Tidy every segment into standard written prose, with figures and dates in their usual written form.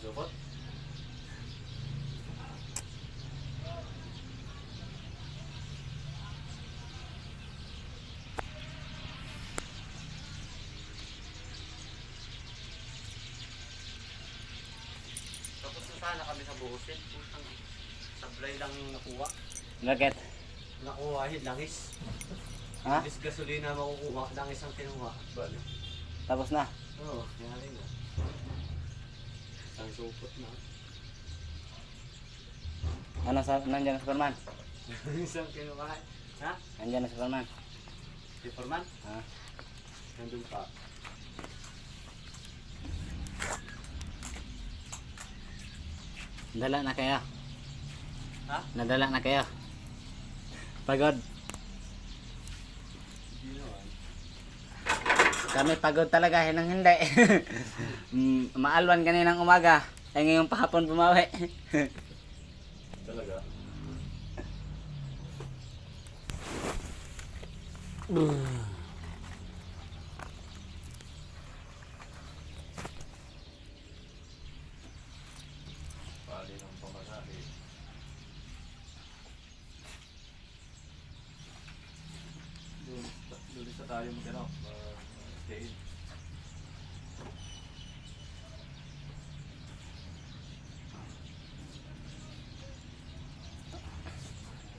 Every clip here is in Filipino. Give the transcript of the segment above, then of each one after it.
Supot. Tapos na sana kami sa buhusin. Putang sablay lang yung nakuha. Bakit? Nakuha langis. Ha? Is gasolina makukuha, langis ang kinuha. Bali. Tapos na. Oo, yari na. Ang supot na. Ano sa nandiyan na Superman? Isang kinuha. Ha? Nandiyan na Superman. Si Forman? Ha? Nandun pa. Dala na kayo. Ha? Nadala na kayo. Pagod. Hindi naman. Kami pagod talaga, hinang hindi. Maalwan kaninang umaga. Ay ngayong pahapon bumawi. Talaga? Bali ng pamasahe. Doon sa tayo mag-ano, stay.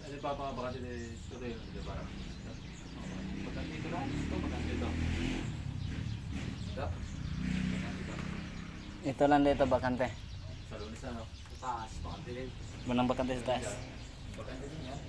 Ano pa mga baka dito yun, di ba? Magkano dito lang? Ito, magkano dito? Ito? Ito lang dito bakante. Sa lunes ano? Sa taas, baka din. Manang bakante sa taas. Bakante din yan.